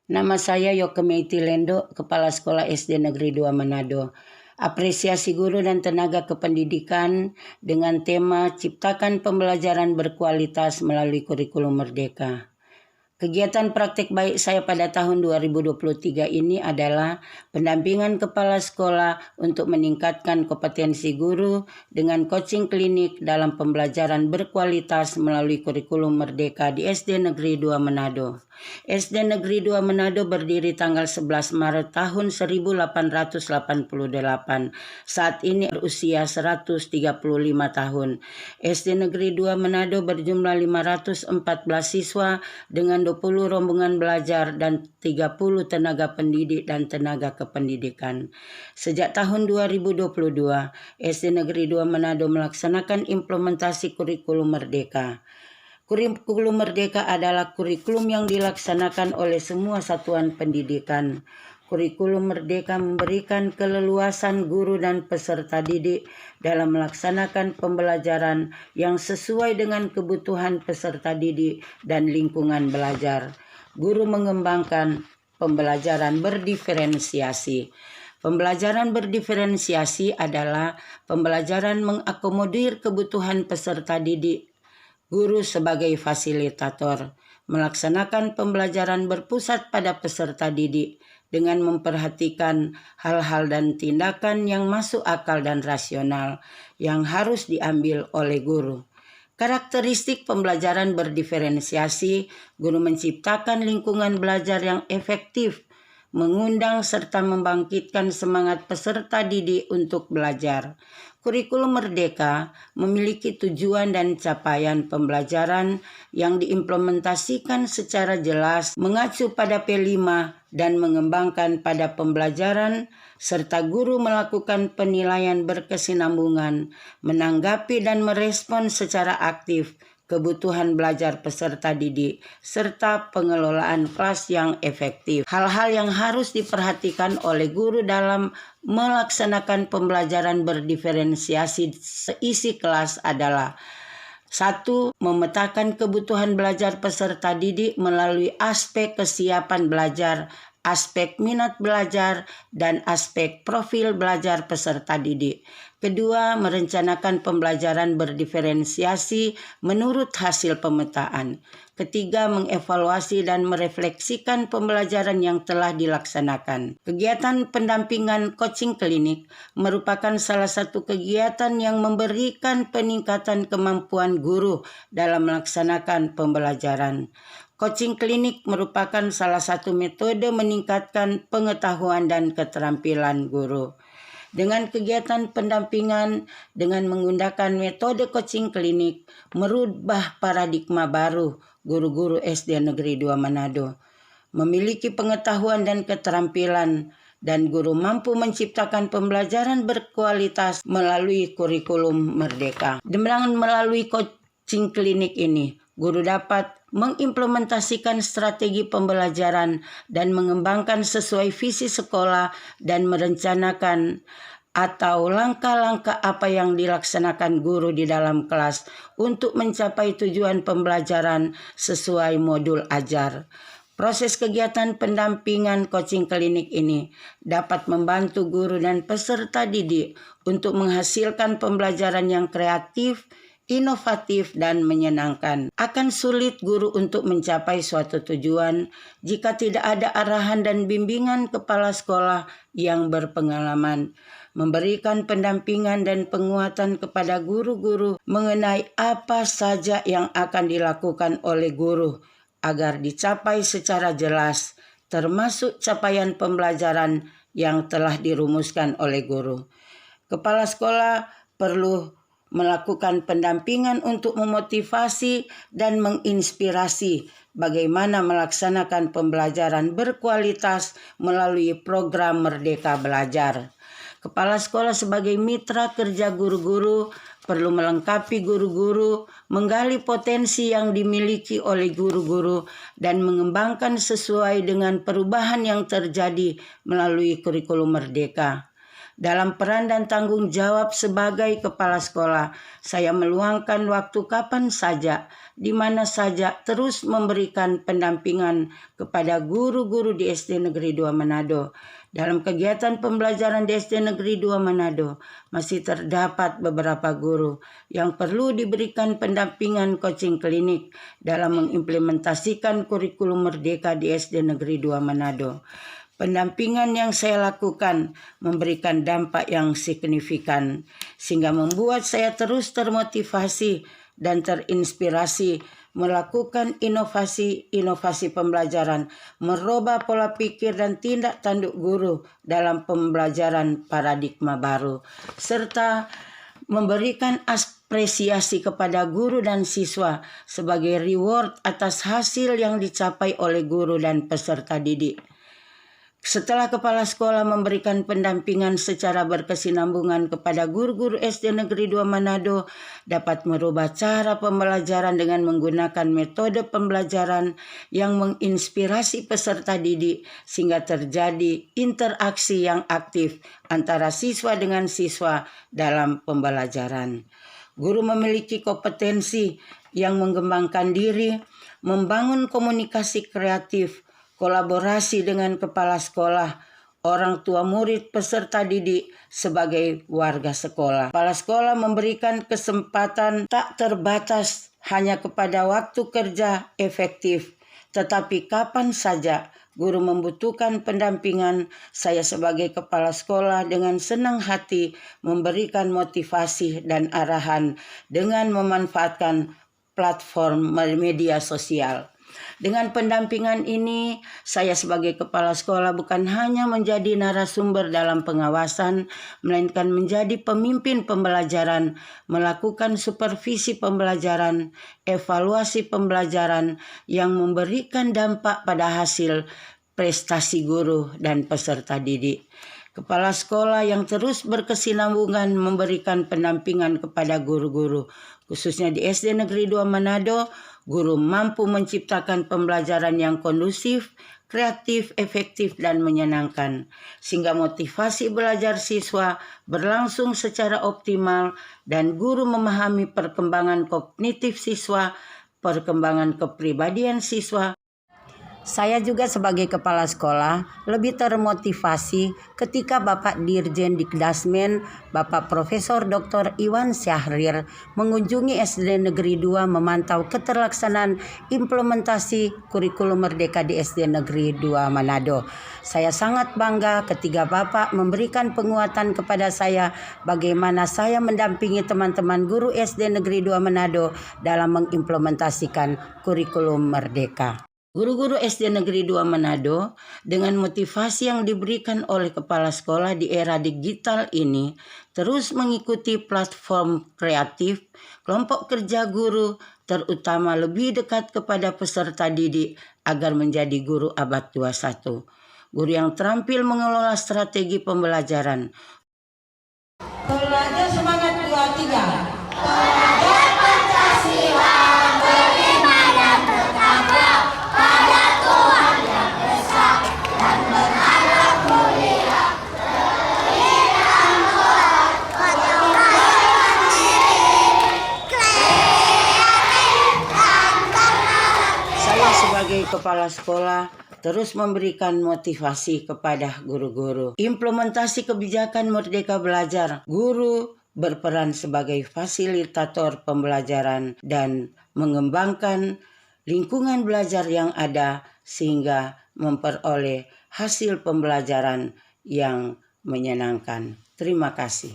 Nama saya Yokemeiti Lendo, Kepala Sekolah SD Negeri 2 Manado. Apresiasi guru dan tenaga kependidikan dengan tema Ciptakan Pembelajaran Berkualitas melalui Kurikulum Merdeka. Kegiatan praktik baik saya pada tahun 2023 ini adalah pendampingan kepala sekolah untuk meningkatkan kompetensi guru dengan coaching klinik dalam pembelajaran berkualitas melalui Kurikulum Merdeka di SD Negeri 2 Manado. SD Negeri 2 Manado berdiri tanggal 11 Maret tahun 1888. Saat ini berusia 135 tahun. SD Negeri 2 Manado berjumlah 514 siswa dengan 20 rombongan belajar dan 30 tenaga pendidik dan tenaga kependidikan. Sejak tahun 2022, SD Negeri 2 Manado melaksanakan implementasi kurikulum merdeka. Kurikulum merdeka adalah kurikulum yang dilaksanakan oleh semua satuan pendidikan. Kurikulum merdeka memberikan keleluasan guru dan peserta didik dalam melaksanakan pembelajaran yang sesuai dengan kebutuhan peserta didik dan lingkungan belajar. Guru mengembangkan pembelajaran berdiferensiasi. Pembelajaran berdiferensiasi adalah pembelajaran mengakomodir kebutuhan peserta didik. Guru sebagai fasilitator melaksanakan pembelajaran berpusat pada peserta didik dengan memperhatikan hal-hal dan tindakan yang masuk akal dan rasional yang harus diambil oleh guru. Karakteristik pembelajaran berdiferensiasi, guru menciptakan lingkungan belajar yang efektif, mengundang serta membangkitkan semangat peserta didik untuk belajar. Kurikulum merdeka memiliki tujuan dan capaian pembelajaran yang diimplementasikan secara jelas, mengacu pada P5 dan mengembangkan pada pembelajaran, serta guru melakukan penilaian berkesinambungan, menanggapi dan merespon secara aktif kebutuhan belajar peserta didik, serta pengelolaan kelas yang efektif. Hal-hal yang harus diperhatikan oleh guru dalam melaksanakan pembelajaran berdiferensiasi seisi kelas adalah: 1. Memetakan kebutuhan belajar peserta didik melalui aspek kesiapan belajar, aspek minat belajar, dan aspek profil belajar peserta didik. Kedua, merencanakan pembelajaran berdiferensiasi menurut hasil pemetaan. Ketiga, mengevaluasi dan merefleksikan pembelajaran yang telah dilaksanakan. Kegiatan pendampingan coaching klinik merupakan salah satu kegiatan yang memberikan peningkatan kemampuan guru dalam melaksanakan pembelajaran. Coaching klinik merupakan salah satu metode meningkatkan pengetahuan dan keterampilan guru. Dengan kegiatan pendampingan dengan menggunakan metode coaching klinik, merubah paradigma baru guru-guru SD Negeri 2 Manado. Memiliki pengetahuan dan keterampilan, dan guru mampu menciptakan pembelajaran berkualitas melalui kurikulum merdeka. Dengan melalui coaching klinik ini, guru dapat mengimplementasikan strategi pembelajaran dan mengembangkan sesuai visi sekolah dan merencanakan atau langkah-langkah apa yang dilaksanakan guru di dalam kelas untuk mencapai tujuan pembelajaran sesuai modul ajar. Proses kegiatan pendampingan coaching klinik ini dapat membantu guru dan peserta didik untuk menghasilkan pembelajaran yang kreatif, inovatif, dan menyenangkan. Akan sulit guru untuk mencapai suatu tujuan jika tidak ada arahan dan bimbingan kepala sekolah yang berpengalaman. Memberikan pendampingan dan penguatan kepada guru-guru mengenai apa saja yang akan dilakukan oleh guru agar dicapai secara jelas, termasuk capaian pembelajaran yang telah dirumuskan oleh guru. Kepala sekolah perlu melakukan pendampingan untuk memotivasi dan menginspirasi bagaimana melaksanakan pembelajaran berkualitas melalui program Merdeka Belajar. Kepala sekolah sebagai mitra kerja guru-guru perlu melengkapi guru-guru, menggali potensi yang dimiliki oleh guru-guru, dan mengembangkan sesuai dengan perubahan yang terjadi melalui kurikulum merdeka. Dalam peran dan tanggung jawab sebagai kepala sekolah, saya meluangkan waktu kapan saja, di mana saja, terus memberikan pendampingan kepada guru-guru di SD Negeri 2 Manado. Dalam kegiatan pembelajaran di SD Negeri 2 Manado, masih terdapat beberapa guru yang perlu diberikan pendampingan coaching klinik dalam mengimplementasikan kurikulum Merdeka di SD Negeri 2 Manado. Pendampingan yang saya lakukan memberikan dampak yang signifikan, sehingga membuat saya terus termotivasi dan terinspirasi melakukan inovasi pembelajaran, merubah pola pikir dan tindak tanduk guru dalam pembelajaran paradigma baru, serta memberikan apresiasi kepada guru dan siswa sebagai reward atas hasil yang dicapai oleh guru dan peserta didik. Setelah kepala sekolah memberikan pendampingan secara berkesinambungan kepada guru-guru SD Negeri 2 Manado dapat merubah cara pembelajaran dengan menggunakan metode pembelajaran yang menginspirasi peserta didik sehingga terjadi interaksi yang aktif antara siswa dengan siswa dalam pembelajaran. Guru memiliki kompetensi yang mengembangkan diri, membangun komunikasi kreatif, kolaborasi dengan kepala sekolah, orang tua murid, peserta didik sebagai warga sekolah. Kepala sekolah memberikan kesempatan tak terbatas hanya kepada waktu kerja efektif, tetapi kapan saja guru membutuhkan pendampingan, saya sebagai kepala sekolah dengan senang hati memberikan motivasi dan arahan dengan memanfaatkan platform media sosial. Dengan pendampingan ini, saya sebagai kepala sekolah bukan hanya menjadi narasumber dalam pengawasan, melainkan menjadi pemimpin pembelajaran, melakukan supervisi pembelajaran, evaluasi pembelajaran yang memberikan dampak pada hasil prestasi guru dan peserta didik. Kepala sekolah yang terus berkesinambungan memberikan pendampingan kepada guru-guru, khususnya di SD Negeri 2 Manado, guru mampu menciptakan pembelajaran yang kondusif, kreatif, efektif, dan menyenangkan, sehingga motivasi belajar siswa berlangsung secara optimal dan guru memahami perkembangan kognitif siswa, perkembangan kepribadian siswa. Saya juga sebagai kepala sekolah lebih termotivasi ketika Bapak Dirjen Dikdasmen, Bapak Profesor Dr. Iwan Syahrir mengunjungi SD Negeri 2 memantau keterlaksanaan implementasi kurikulum Merdeka di SD Negeri 2 Manado. Saya sangat bangga ketika Bapak memberikan penguatan kepada saya bagaimana saya mendampingi teman-teman guru SD Negeri 2 Manado dalam mengimplementasikan kurikulum Merdeka. Guru-guru SD Negeri 2 Manado dengan motivasi yang diberikan oleh kepala sekolah di era digital ini terus mengikuti platform kreatif, kelompok kerja guru, terutama lebih dekat kepada peserta didik agar menjadi guru abad 21. Guru yang terampil mengelola strategi pembelajaran. Belajar semangat 23. Belajar Pancasila, beriman dan bertakwa pada Tuhan yang Esa dan berharap mulia. Berikan Tuhan, perkembangan diri, kreatif dan berharap. Saya sebagai kepala sekolah terus memberikan motivasi kepada guru-guru. Implementasi kebijakan Merdeka Belajar. Guru berperan sebagai fasilitator pembelajaran dan mengembangkan lingkungan belajar yang ada sehingga memperoleh hasil pembelajaran yang menyenangkan. Terima kasih.